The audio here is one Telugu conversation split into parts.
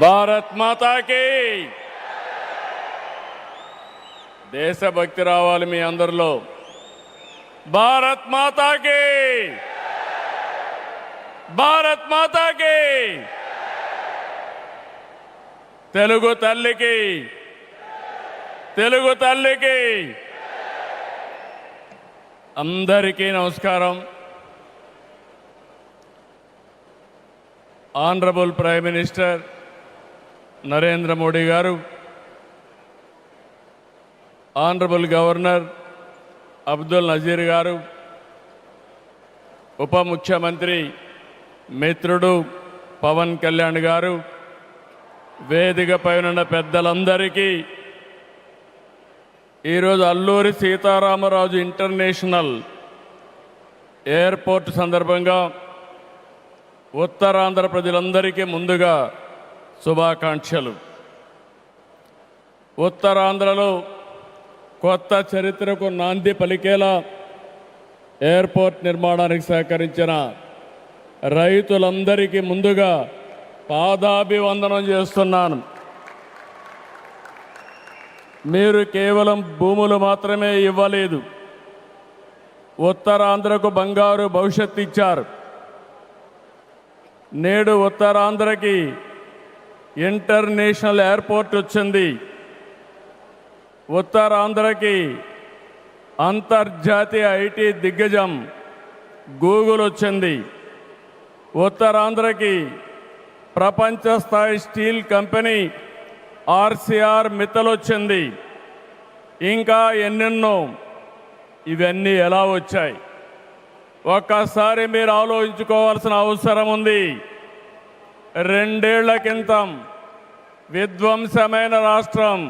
భారత్ మాతాకి దేశభక్తి రావాలి మీ అందరిలో. భారత్ మాతాకి, భారత్ మాతాకి, తెలుగు తల్లికి, తెలుగు తల్లికి అందరికీ నమస్కారం. Honourable prime minister Narendra Modi గారు, ఆనరబుల్ గవర్నర్ అబ్దుల్ నజీర్ గారు, ఉప ముఖ్యమంత్రి మిత్రుడు పవన్ కళ్యాణ్ గారు, వేదికపై ఉన్న పెద్దలందరికీ ఈరోజు అల్లూరి సీతారామరాజు ఇంటర్నేషనల్ ఎయిర్పోర్ట్ సందర్భంగా ఉత్తరాంధ్ర ప్రజలందరికీ ముందుగా శుభాకాంక్షలు. ఉత్తరాంధ్రలో కొత్త చరిత్రకు నాంది పలికేలా ఎయిర్పోర్ట్ నిర్మాణానికి సహకరించిన రైతులందరికీ ముందుగా పాదాభివందనం చేస్తున్నాను. మీరు కేవలం భూములు మాత్రమే ఇవ్వలేదు, ఉత్తరాంధ్రకు బంగారు భవిష్యత్తు ఇచ్చారు. నేడు ఉత్తరాంధ్రకి ఇంటర్నేషనల్ ఎయిర్పోర్ట్ వచ్చింది. ఉత్తరాంధ్రకి అంతర్జాతీయ ఐటీ దిగ్గజం గూగుల్ వచ్చింది. ఉత్తరాంధ్రకి ప్రపంచ స్థాయి స్టీల్ కంపెనీ ఆర్సీఆర్ మిత్తల్ వచ్చింది. ఇంకా ఎన్నెన్నో. ఇవన్నీ ఎలా వచ్చాయి? ఒక్కసారి మీరు ఆలోచించుకోవాల్సిన అవసరం ఉంది. 2 ఏళ్ల క్రితం విధ్వంసమైన రాష్ట్రం.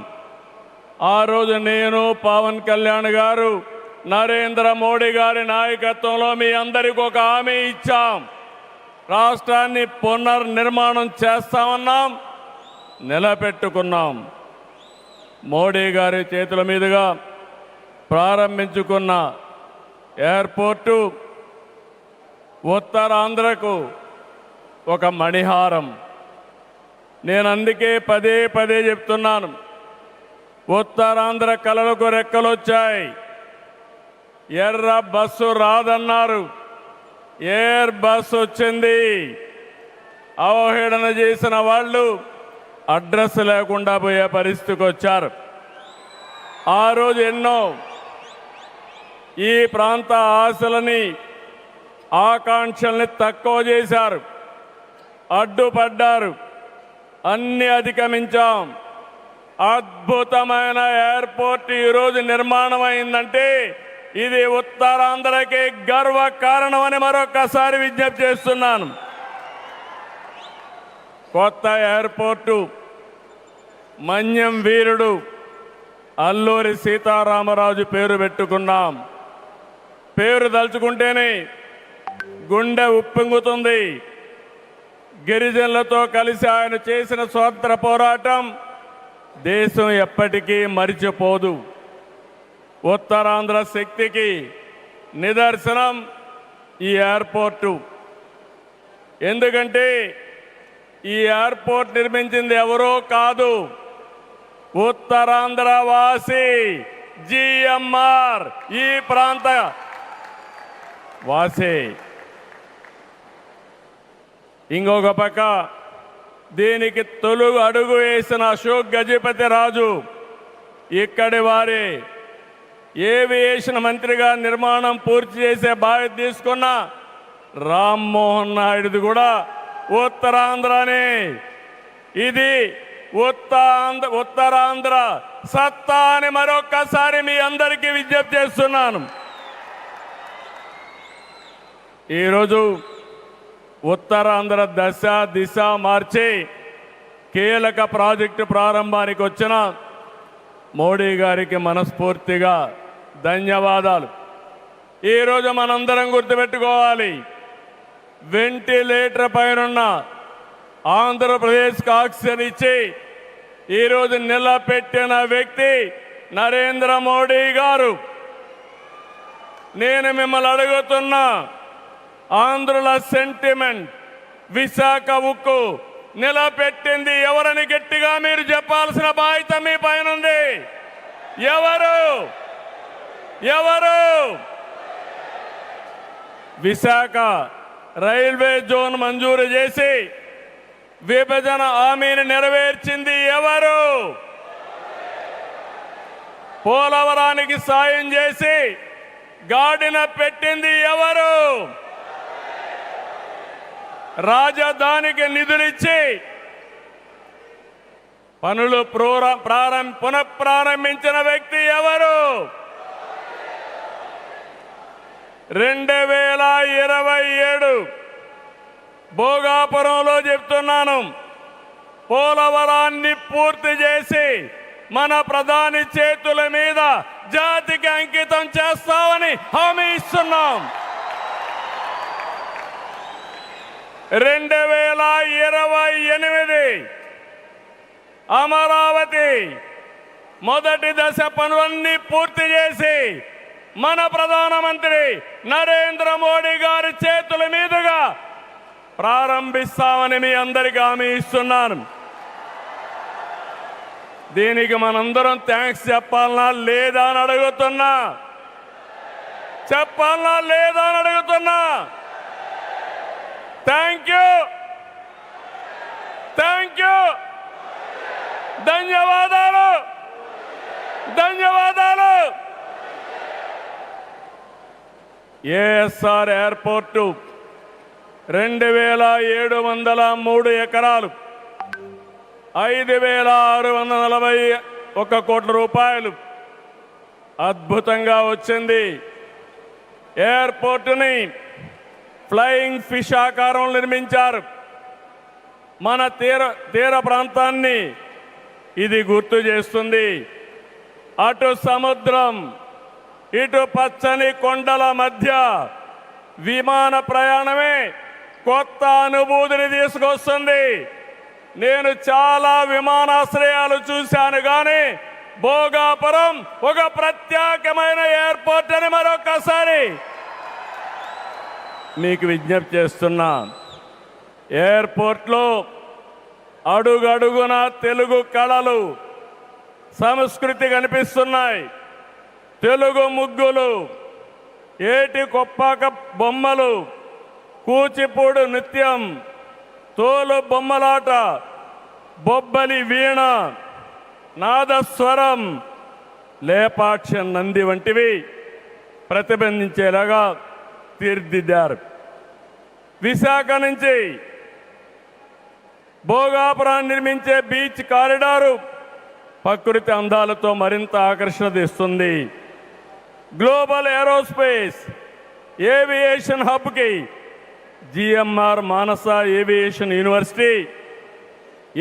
ఆ రోజు నేను, పవన్ కళ్యాణ్ గారు, నరేంద్ర మోడీ గారి నాయకత్వంలో మీ అందరికీ ఒక హామీ ఇచ్చాం. రాష్ట్రాన్ని పునర్నిర్మాణం చేస్తామన్నాం, నిలబెట్టుకున్నాం. మోడీ గారి చేతుల మీదుగా ప్రారంభించుకున్న ఎయిర్పోర్టు ఉత్తరాంధ్రకు ఒక మణిహారం. నేను అందుకే పదే పదే చెప్తున్నాను, ఉత్తరాంధ్ర కళలకు రెక్కలొచ్చాయి. ఎర్ర బస్సు రాదన్నారు, ఎయిర్ బస్సు వచ్చింది. అవహేళన చేసిన వాళ్ళు అడ్రస్ లేకుండా పోయే పరిస్థితికి వచ్చారు. ఆ రోజు ఎన్నో ఈ ప్రాంత ఆశలని, ఆకాంక్షల్ని తక్కువ చేశారు, అడ్డుపడ్డారు. అన్ని అధిగమించాం. అద్భుతమైన ఎయిర్పోర్ట్ ఈరోజు నిర్మాణం అయిందంటే ఇది ఉత్తరాంధ్రకి గర్వ కారణమని మరొకసారి విజ్ఞప్తి చేస్తున్నాను. కొత్త ఎయిర్పోర్టు మన్యం వీరుడు అల్లూరి సీతారామరాజు పేరు పెట్టుకున్నాం. పేరు తలుచుకుంటేనే గుండె ఉప్పొంగుతుంది. గిరిజనులతో కలిసి ఆయన చేసిన స్వాతంత్ర పోరాటం దేశం ఎప్పటికీ మరిచిపోదు. ఉత్తరాంధ్ర శక్తికి నిదర్శనం ఈ ఎయిర్పోర్టు. ఎందుకంటే ఈ ఎయిర్పోర్ట్ నిర్మించింది ఎవరో కాదు, ఉత్తరాంధ్ర వాసి జిఎంఆర్, ఈ ప్రాంత వాసి. ఇంకొక పక్క దీనికి తొలుగు అడుగు వేసిన అశోక్ గజపతి రాజు ఇక్కడి వారి ఏవియేషన్ మంత్రిగా నిర్మాణం పూర్తి చేసే బాధ్యత తీసుకున్న రామ్మోహన్ నాయుడుది కూడా ఉత్తరాంధ్రనే. ఇది ఉత్తరాంధ్ర సత్తా అని మరొక్కసారి మీ అందరికీ విజ్ఞప్తి చేస్తున్నాను. ఈరోజు ఉత్తరాంధ్ర దశ దిశ మార్చి కీలక ప్రాజెక్టు ప్రారంభానికి వచ్చిన మోడీ గారికి మనస్ఫూర్తిగా ధన్యవాదాలు. ఈరోజు మనందరం గుర్తుపెట్టుకోవాలి, వెంటిలేటర్ పైనున్న ఆంధ్రప్రదేశ్కి ఆక్సిజన్ ఇచ్చి ఈరోజు నిలబెట్టిన వ్యక్తి నరేంద్ర మోడీ గారు. నేను మిమ్మల్ని అడుగుతున్నా, ఆంధ్రుల సెంటిమెంట్, విశాఖ ఉక్కు నిలబెట్టింది ఎవరని గట్టిగా మీరు చెప్పాల్సిన బాధ్యత మీ పైన ఉంది. ఎవరు? ఎవరు? విశాఖ రైల్వే జోన్ మంజూరు చేసి విభజన హామీని నెరవేర్చింది ఎవరు? పోలవరానికి సాయం చేసి గాడిన పెట్టింది ఎవరు? రాజధానికి నిధులిచ్చి పనులు పునఃప్రారంభించిన వ్యక్తి ఎవరు? 2027 భోగాపురంలో చెప్తున్నాను, పోలవరాన్ని పూర్తి చేసి మన ప్రధాని చేతుల మీద జాతికి అంకితం చేస్తామని హామీ ఇస్తున్నాం. 2028 అమరావతి మొదటి దశ పనులన్నీ పూర్తి చేసి మన ప్రధానమంత్రి నరేంద్ర మోడీ గారి చేతుల మీదుగా ప్రారంభిస్తామని మీ అందరికీ హామీ ఇస్తున్నాను. దీనికి మనందరం థ్యాంక్స్ చెప్పాలనా లేదా అని అడుగుతున్నా. చెప్పాలనా లేదా అని అడుగుతున్నా. థ్యాంక్ యూ, థ్యాంక్ యూ, ధన్యవాదాలు, ధన్యవాదాలు. ఏఎస్ఆర్ ఎయిర్పోర్టు 2703 ఎకరాలు, 5641 కోట్ల రూపాయలు అద్భుతంగా వచ్చింది. ఎయిర్పోర్టుని ఫ్లయింగ్ ఫిష్ ఆకారం నిర్మించారు. మన తీర ప్రాంతాన్ని ఇది గుర్తు చేస్తుంది. అటు సముద్రం, ఇటు పచ్చని కొండల మధ్య విమాన ప్రయాణమే కొత్త అనుభూతిని తీసుకొస్తుంది. నేను చాలా విమానాశ్రయాలు చూశాను, కానీ భోగాపురం ఒక ప్రత్యేకమైన ఎయిర్పోర్ట్ అని మరొకసారి మీకు విజ్ఞప్తి చేస్తున్నా. ఎయిర్పోర్ట్లో అడుగడుగున తెలుగు కళలు, సంస్కృతి కనిపిస్తున్నాయి. తెలుగు ముగ్గులు, ఏటి కొప్పాక బొమ్మలు, కూచిపూడి నృత్యం, తోలు బొమ్మలాట, బొబ్బలి వీణ, నాదస్వరం, లేపాక్ష నంది వంటివి ప్రతిబింబించేలాగా తీర్చిదిద్దారు. విశాఖ నుంచి భోగాపురాన్ని నిర్మించే బీచ్ కారిడారు ప్రకృతి అందాలతో మరింత ఆకర్షణ తెస్తుంది. గ్లోబల్ ఏరోస్పేస్ ఏవియేషన్ హబ్కి GMR Manasa aviation university,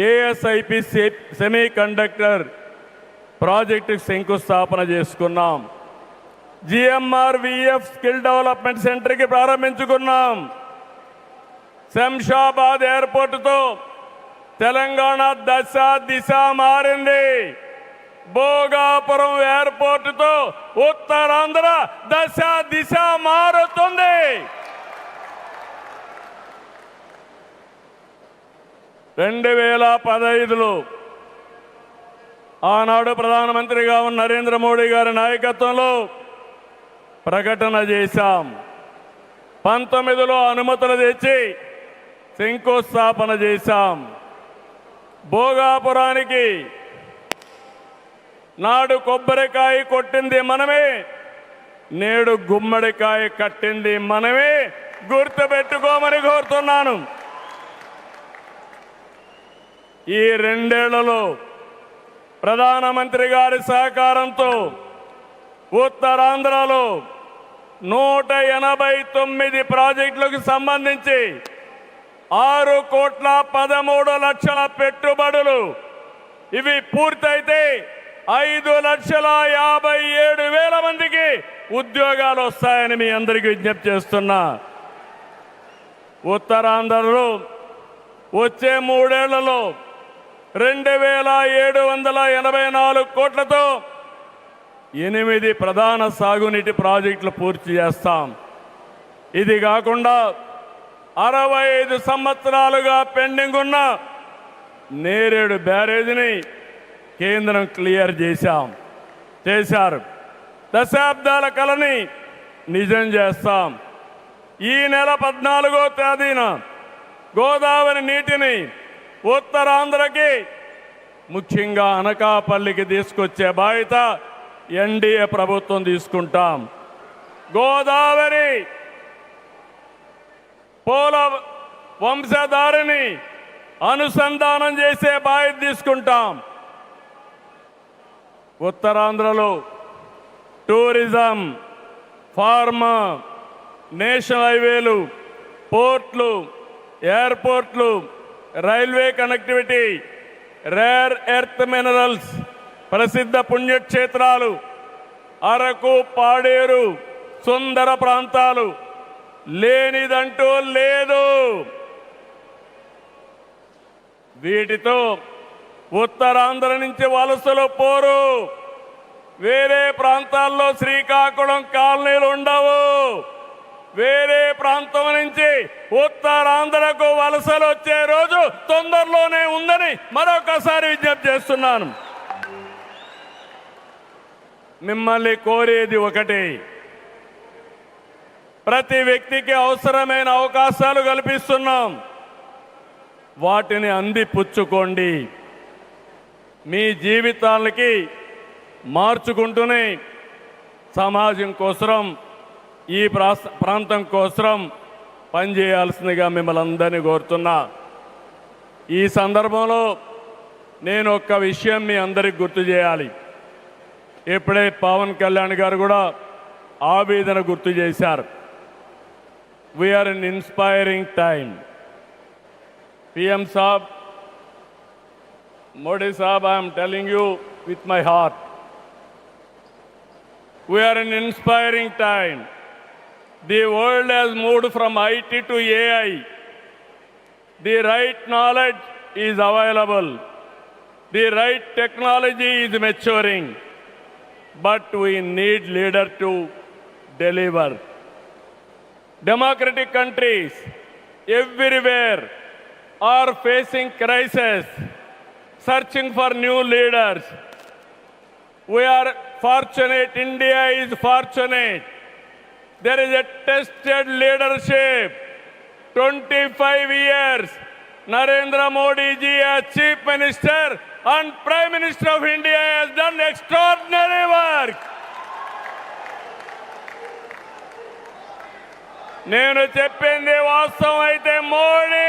ASIP semiconductor ప్రాజెక్టుకు శంకుస్థాపన చేసుకున్నాం. జిఎంఆర్ విఎఫ్ స్కిల్ డెవలప్మెంట్ సెంటర్కి ప్రారంభించుకున్నాం. శంషాబాద్ ఎయిర్పోర్టుతో తెలంగాణ దశ దిశ మారింది. భోగాపురం ఎయిర్పోర్టుతో ఉత్తరాంధ్ర దశ దిశ మారుతుంది. 2015లో ఆనాడు ప్రధానమంత్రిగా ఉన్న నరేంద్ర మోడీ గారి నాయకత్వంలో ప్రకటన చేశాం. 19లో అనుమతులు తెచ్చి శంకుస్థాపన చేశాం. భోగాపురానికి నాడు కొబ్బరికాయ కొట్టింది మనమే, నేడు గుమ్మడికాయ కట్టింది మనమే. గుర్తుపెట్టుకోమని కోరుతున్నాను. ఈ 2 ఏళ్లలో ప్రధానమంత్రి గారి సహకారంతో ఉత్తరాంధ్రలో 189 ప్రాజెక్టులకు సంబంధించి 6,13,00,000 పెట్టుబడులు. ఇవి పూర్తయితే 5,57,000 మందికి ఉద్యోగాలు వస్తాయని మీ అందరికీ విజ్ఞప్తి చేస్తున్నా. ఉత్తరాంధ్రలో వచ్చే 3 ఏళ్లలో 2,784 కోట్లతో 8 ప్రధాన సాగునీటి ప్రాజెక్టులు పూర్తి చేస్తాం. ఇది కాకుండా 65 సంవత్సరాలుగా పెండింగ్ ఉన్న నేరేడు బ్యారేజీని కేంద్రం క్లియర్ చేశారు. దశాబ్దాల కలని నిజం చేస్తాం. ఈ నెల 14వ తేదీన గోదావరి నీటిని ఉత్తరాంధ్రకి ముఖ్యంగా అనకాపల్లికి తీసుకొచ్చే బాధ్యత ఎన్డీఏ ప్రభుత్వం తీసుకుంటాం. గోదావరి పోల వంశధారిని అనుసంధానం చేసే బాధ్యత తీసుకుంటాం. ఉత్తరాంధ్రలో టూరిజం, ఫార్మా, నేషనల్ హైవేలు, పోర్ట్లు, ఎయిర్పోర్ట్లు, railway connectivity, rare earth minerals, ప్రసిద్ధ పుణ్యక్షేత్రాలు, అరకు, పాడేరు, సుందర ప్రాంతాలు లేనిదంటూ లేదు. వీటితో ఉత్తరాంధ్ర నుంచి వలసలు పోరు. వేరే ప్రాంతాల్లో శ్రీకాకుళం కాలనీలు ఉండవు. వేరే ప్రాంతం నుంచి ఉత్తరాంధ్రకు వలసలు వచ్చే రోజు తొందరలోనే ఉందని మరొకసారి విజ్ఞప్తి చేస్తున్నాను. మిమ్మల్ని కోరేది ఒకటి, ప్రతి వ్యక్తికి అవసరమైన అవకాశాలు కల్పిస్తున్నాం. వాటిని అందిపుచ్చుకోండి. మీ జీవితాలకి మార్చుకుంటూనే సమాజం కోసం, ఈ ప్రాంతం కోసం పనిచేయాల్సిందిగా మిమ్మల్ని అందరినీ కోరుతున్నా. ఈ సందర్భంలో నేను ఒక్క విషయం మీ అందరికి గుర్తు చేయాలి. ఇప్పుడే పవన్ కళ్యాణ్ గారు కూడా ఆవేదన గుర్తు చేశారు. We are in inspiring time. PM Saab, Modi Saab, I am telling you with my heart. We are in inspiring time. The world has moved from IT to AI. The right knowledge is available. The right technology is maturing. But we need leaders to deliver. Democratic countries everywhere are facing crisis, searching for new leaders. We are fortunate, India is fortunate. There is a tested leadership. 25 years, Narendra Modi ji as Chief Minister and Prime Minister of India has done extraordinary work. నేను చెప్పింది వాస్తవం అయితే మోడీ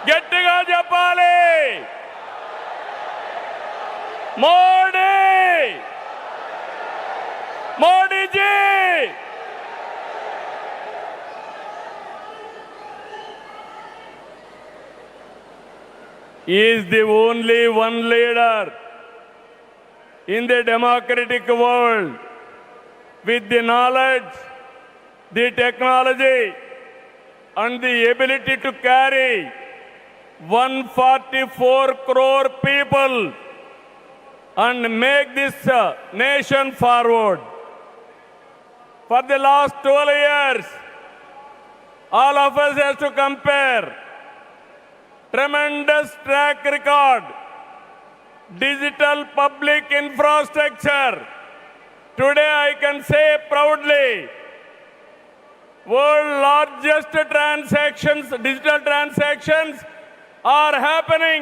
గట్టిగా చెప్పాలి. Modi, Modiji. He is the only one leader in the democratic world with the knowledge, the technology and the ability to carry 144 crore people and make this nation forward. For the last 12 years, all of us have to compare. Tremendous track record, digital public infrastructure. Today I can say proudly, world largest transactions, digital transactions are happening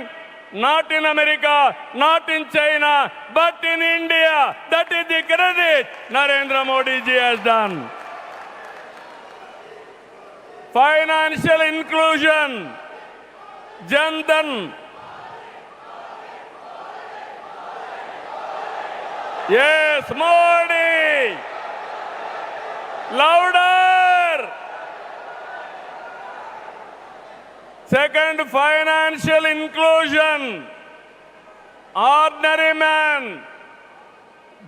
not in America, not in China, but in India. That is the credit Narendra Modi ji has done. Financial inclusion, Jan Dhan. Yes, Modi. Louder. Second, financial inclusion. Ordinary man,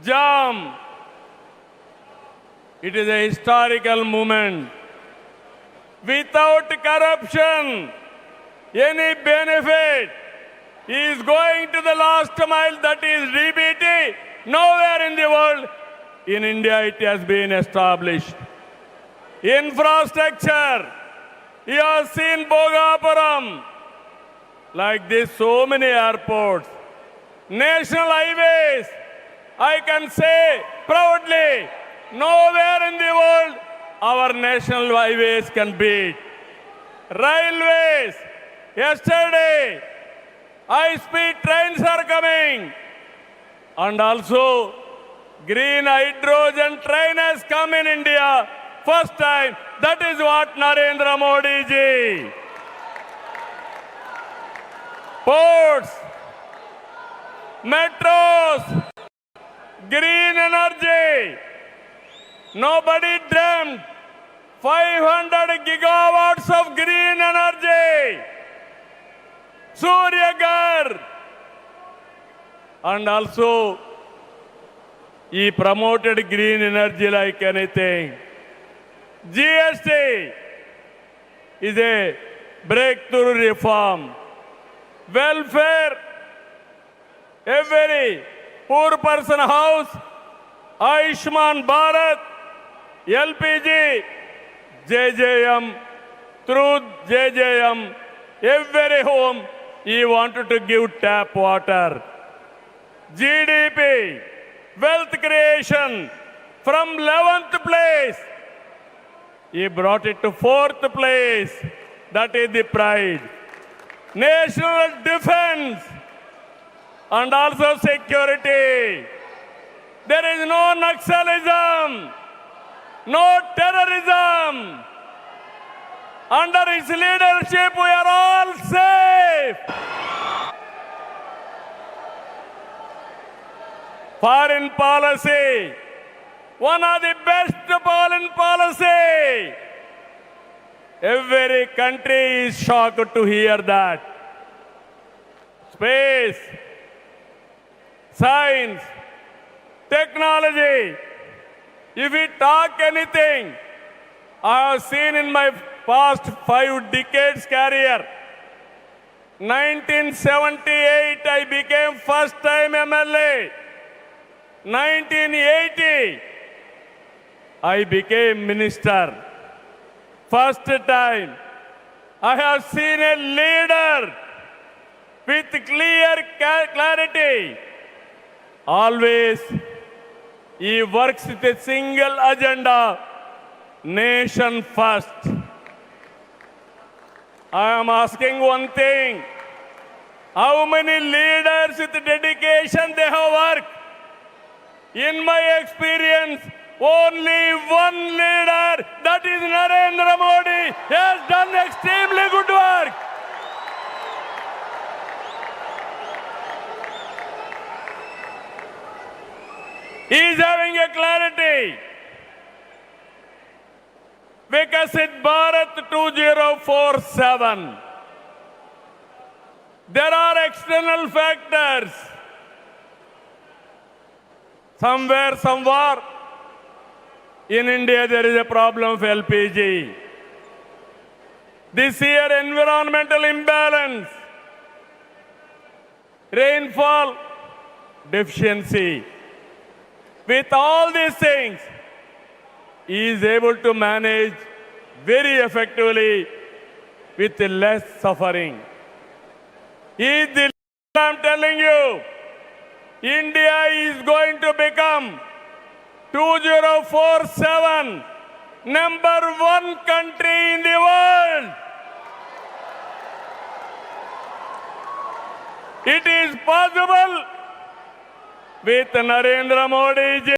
JAM. It is a historical moment. Without corruption, any benefit is going to the last mile, that is DBT. Nowhere in the world, in India it has been established. Infrastructure, You have seen Bhogapuram. Like this, so many airports. National highways, I can say proudly, nowhere in the world our national highways can beat. Railways, yesterday, high-speed trains are coming. And also, green hydrogen train has come in India. First time, that is what Narendra Modi ji. Ports, metros, green energy. Nobody dreamt 500 gigawatts of green energy. Surya Ghar. And also, he promoted green energy like anything. GST is a breakthrough reform. Welfare, every poor person house, Ayushman Bharat, LPG, JJM, through JJM, every home he wanted to give tap water. GDP, wealth creation, from 11th place, he brought it to 4th place. That is the pride. National defense and also security. There is no Naxalism, no terrorism. Under his leadership, we are all safe. Foreign policy, one of the best foreign policy. Every country is shocked to hear that. Space, science, technology. If we talk anything, I have seen in my past 5 decades career. 1978, I became first time MLA. 1980, I became minister. First time, I have seen a leader with clear clarity. Always, he works with a single agenda, nation first. I am asking one thing, how many leaders with dedication they have worked? In my experience, only one leader, that is Narendra Modi, has done extremely good work. He is having a clarity. Vikasit Bharat 2047. There are external factors. Somewhere, in India, there is a problem of LPG. This year, environmental imbalance, rainfall deficiency. With all these things, he is able to manage very effectively with less suffering. He is the leader, I am telling you. India is going to become 2047 #1 country in the world. It is possible with Narendra Modi ji.